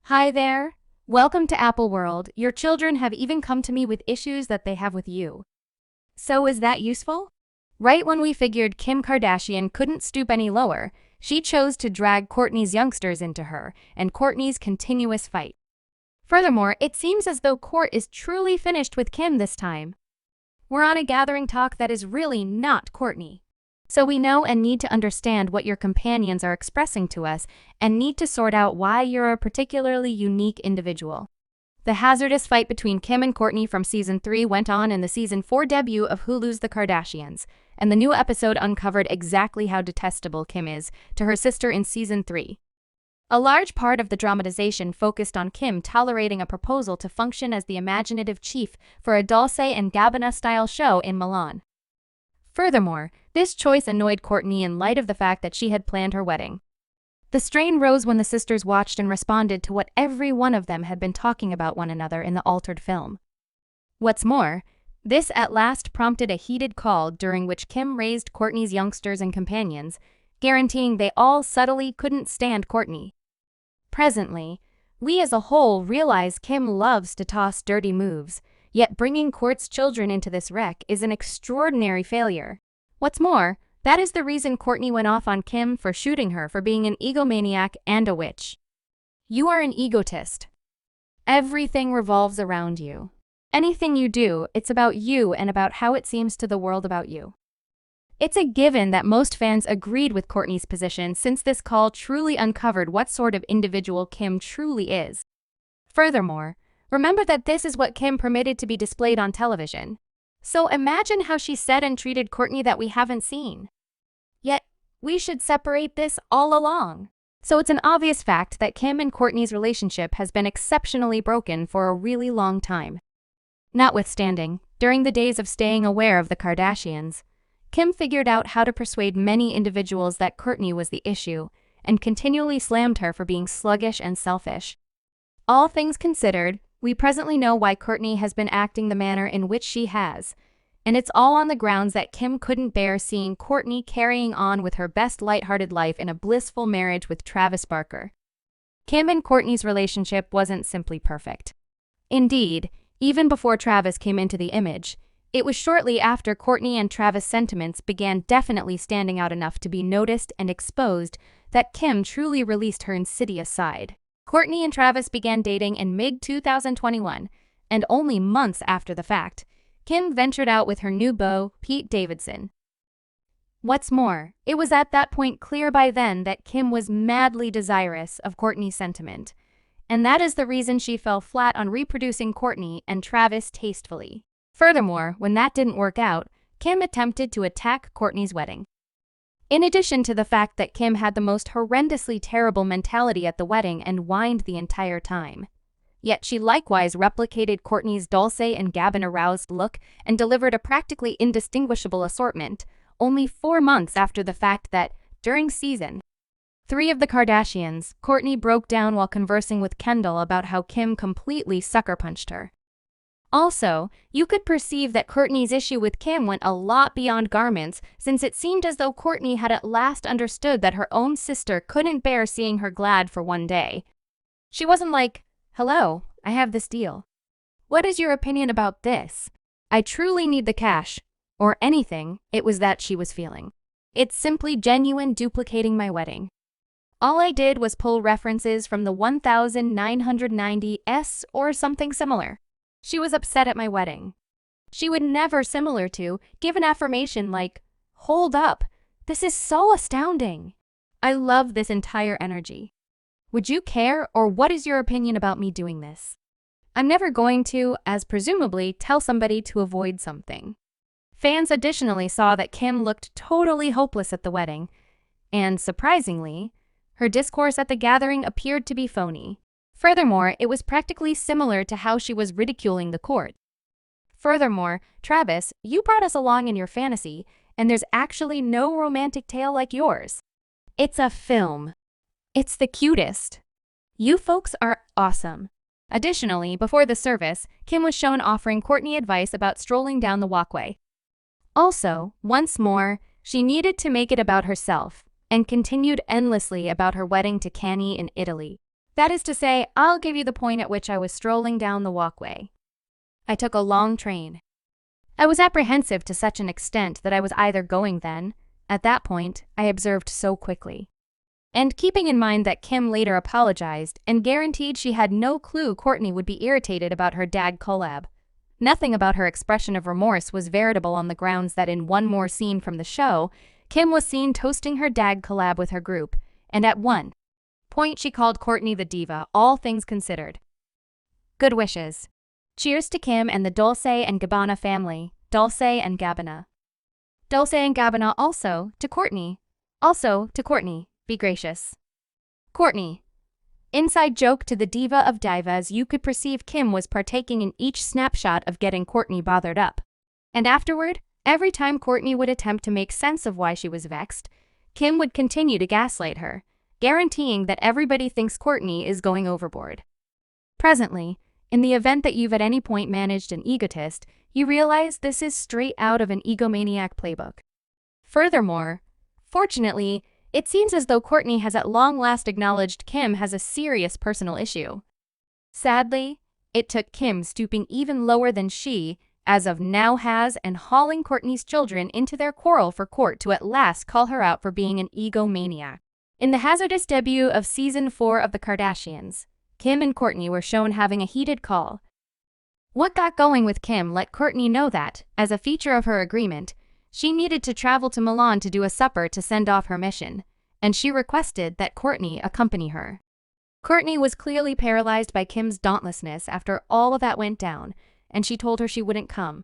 Hi there. Welcome to Apple World. Your children have even come to me with issues that they have with you. So is that useful? Right when we figured Kim Kardashian couldn't stoop any lower, she chose to drag Kourtney's youngsters into her and Kourtney's continuous fight. Furthermore, it seems as though Kourt is truly finished with Kim this time. We're on a gathering talk that is really not Kourtney. So we know and need to understand what your companions are expressing to us and need to sort out why you're a particularly unique individual. The hazardous fight between Kim and Kourtney from Season 3 went on in the Season 4 debut of Hulu's The Kardashians, and the new episode uncovered exactly how detestable Kim is to her sister in Season 3. A large part of the dramatization focused on Kim tolerating a proposal to function as the imaginative chief for a Dolce & Gabbana-style show in Milan. Furthermore, this choice annoyed Kourtney in light of the fact that she had planned her wedding. The strain rose when the sisters watched and responded to what every one of them had been talking about one another in the altered film. What's more, this at last prompted a heated call during which Kim raised Kourtney's youngsters and companions, guaranteeing they all subtly couldn't stand Kourtney. Presently, we as a whole realize Kim loves to toss dirty moves, yet bringing Kourt's children into this wreck is an extraordinary failure. What's more, that is the reason Kourtney went off on Kim for shooting her for being an egomaniac and a witch. You are an egotist. Everything revolves around you. Anything you do, it's about you and about how it seems to the world about you. It's a given that most fans agreed with Kourtney's position since this call truly uncovered what sort of individual Kim truly is. Furthermore, remember that this is what Kim permitted to be displayed on television. So imagine how she said and treated Kourtney that we haven't seen. Yet, we should separate this all along. So it's an obvious fact that Kim and Kourtney's relationship has been exceptionally broken for a really long time. Notwithstanding, during the days of staying aware of the Kardashians, Kim figured out how to persuade many individuals that Kourtney was the issue and continually slammed her for being sluggish and selfish. All things considered, we presently know why Kourtney has been acting the manner in which she has, and it's all on the grounds that Kim couldn't bear seeing Kourtney carrying on with her best lighthearted life in a blissful marriage with Travis Barker. Kim and Kourtney's relationship wasn't simply perfect. Indeed, even before Travis came into the image, it was shortly after Kourtney and Travis' sentiments began definitely standing out enough to be noticed and exposed that Kim truly released her insidious side. Kourtney and Travis began dating in mid-2021, and only months after the fact, Kim ventured out with her new beau, Pete Davidson. What's more, it was at that point clear by then that Kim was madly desirous of Kourtney's sentiment, and that is the reason she fell flat on reproducing Kourtney and Travis tastefully. Furthermore, when that didn't work out, Kim attempted to attack Kourtney's wedding. In addition to the fact that Kim had the most horrendously terrible mentality at the wedding and whined the entire time. Yet she likewise replicated Kourtney's Dolce & Gabbana-roused look and delivered a practically indistinguishable assortment, only 4 months after the fact that, during Season 3 of The Kardashians, Kourtney broke down while conversing with Kendall about how Kim completely sucker-punched her. Also, you could perceive that Kourtney's issue with Kim went a lot beyond garments, since it seemed as though Kourtney had at last understood that her own sister couldn't bear seeing her glad for one day. She wasn't like, "Hello, I have this deal. What is your opinion about this? I truly need the cash," or anything it was that she was feeling. It's simply genuine duplicating my wedding. All I did was pull references from the 1990s or something similar. She was upset at my wedding. She would never similar to give an affirmation like, "Hold up, this is so astounding. I love this entire energy. Would you care, or what is your opinion about me doing this?" I'm never going to, as presumably, tell somebody to avoid something. Fans additionally saw that Kim looked totally hopeless at the wedding, and surprisingly, her discourse at the gathering appeared to be phony. Furthermore, it was practically similar to how she was ridiculing the Kourt. Furthermore, Travis, you brought us along in your fantasy, and there's actually no romantic tale like yours. It's a film. It's the cutest. You folks are awesome. Additionally, before the service, Kim was shown offering Kourtney advice about strolling down the walkway. Also, once more, she needed to make it about herself, and continued endlessly about her wedding to Kanye in Italy. That is to say, I'll give you the point at which I was strolling down the walkway. I took a long train. I was apprehensive to such an extent that I was either going then, at that point, I observed so quickly. And keeping in mind that Kim later apologized and guaranteed she had no clue Kourtney would be irritated about her dad collab. Nothing about her expression of remorse was veritable on the grounds that in one more scene from the show, Kim was seen toasting her dad collab with her group, and at one point she called Kourtney the diva, all things considered. Good wishes. Cheers to Kim and the Dolce & Gabbana family, Dolce & Gabbana. Dolce & Gabbana also to Kourtney. Also to Kourtney, be gracious. Kourtney. Inside joke to the diva of divas, you could perceive Kim was partaking in each snapshot of getting Kourtney bothered up. And afterward, every time Kourtney would attempt to make sense of why she was vexed, Kim would continue to gaslight her, guaranteeing that everybody thinks Kourtney is going overboard. Presently, in the event that you've at any point managed an egotist, you realize this is straight out of an egomaniac playbook. Furthermore, fortunately, it seems as though Kourtney has at long last acknowledged Kim has a serious personal issue. Sadly, it took Kim stooping even lower than she, as of now has, and hauling Kourtney's children into their quarrel for Kourt to at last call her out for being an egomaniac. In the hazardous debut of Season 4 of the Kardashians, Kim and Kourtney were shown having a heated call. What got going with Kim let Kourtney know that, as a feature of her agreement, she needed to travel to Milan to do a supper to send off her mission, and she requested that Kourtney accompany her. Kourtney was clearly paralyzed by Kim's dauntlessness after all of that went down, and she told her she wouldn't come,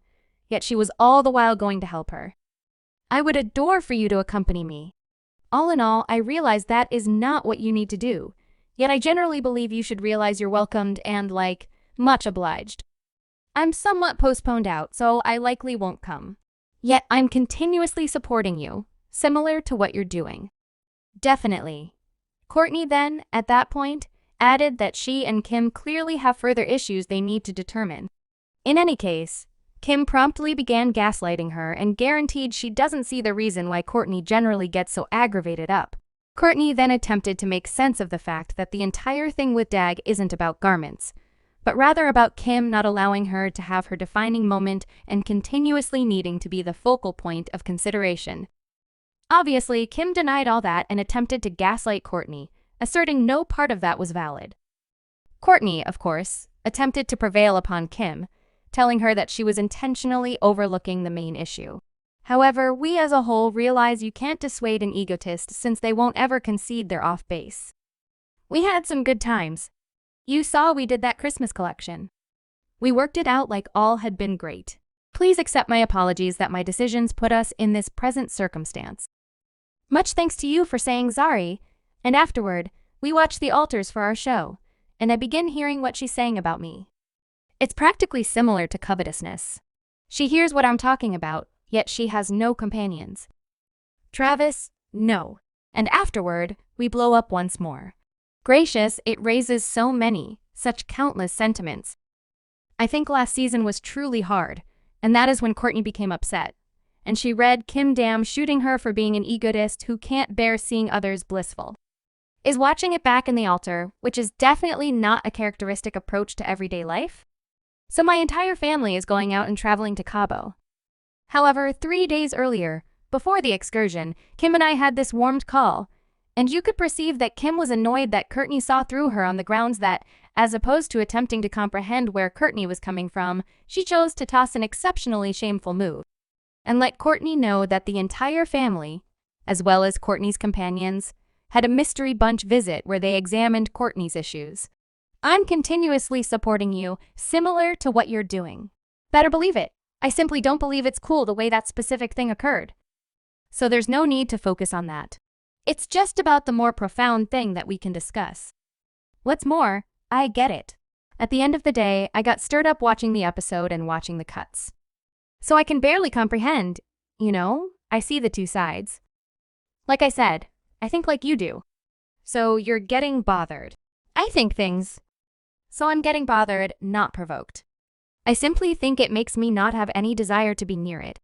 yet she was all the while going to help her. I would adore for you to accompany me. All in all, I realize that is not what you need to do, yet I generally believe you should realize you're welcomed and, much obliged. I'm somewhat postponed out, so I likely won't come. Yet I'm continuously supporting you, similar to what you're doing. Definitely. Kourtney then, at that point, added that she and Kim clearly have further issues they need to determine. In any case, Kim promptly began gaslighting her and guaranteed she doesn't see the reason why Kourtney generally gets so aggravated up. Kourtney then attempted to make sense of the fact that the entire thing with Dag isn't about garments, but rather about Kim not allowing her to have her defining moment and continuously needing to be the focal point of consideration. Obviously, Kim denied all that and attempted to gaslight Kourtney, asserting no part of that was valid. Kourtney, of course, attempted to prevail upon Kim, telling her that she was intentionally overlooking the main issue. However, we as a whole realize you can't dissuade an egotist since they won't ever concede they're off base. We had some good times. You saw we did that Christmas collection. We worked it out like all had been great. Please accept my apologies that my decisions put us in this present circumstance. Much thanks to you for saying sorry, and afterward, we watched the altars for our show, and I begin hearing what she's saying about me. It's practically similar to covetousness. She hears what I'm talking about, yet she has no companions. Travis, no. And afterward, we blow up once more. Gracious, it raises so many, such countless sentiments. I think last season was truly hard, and that is when Kourtney became upset, and she read Kim Dam shooting her for being an egotist who can't bear seeing others blissful. Is watching it back in the altar, which is definitely not a characteristic approach to everyday life. So my entire family is going out and traveling to Cabo. However, 3 days earlier, before the excursion, Kim and I had this warmed call, and you could perceive that Kim was annoyed that Kourtney saw through her on the grounds that, as opposed to attempting to comprehend where Kourtney was coming from, she chose to toss an exceptionally shameful move, and let Kourtney know that the entire family, as well as Kourtney's companions, had a mystery bunch visit where they examined Kourtney's issues. I'm continuously supporting you, similar to what you're doing. Better believe it. I simply don't believe it's cool the way that specific thing occurred. So there's no need to focus on that. It's just about the more profound thing that we can discuss. What's more, I get it. At the end of the day, I got stirred up watching the episode and watching the cuts. So I can barely comprehend, I see the two sides. Like I said, I think like you do. So you're getting bothered. I think things. So I'm getting bothered, not provoked. I simply think it makes me not have any desire to be near it.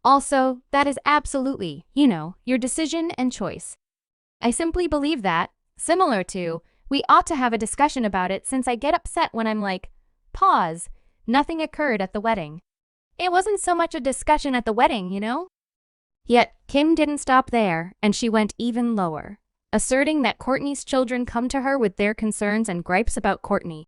Also, that is absolutely, your decision and choice. I simply believe that, similar to, We ought to have a discussion about it since I get upset when I'm like, pause, nothing occurred at the wedding. It wasn't so much a discussion at the wedding, you know? Yet, Kim didn't stop there, and she went even lower, asserting that Kourtney's children come to her with their concerns and gripes about Kourtney.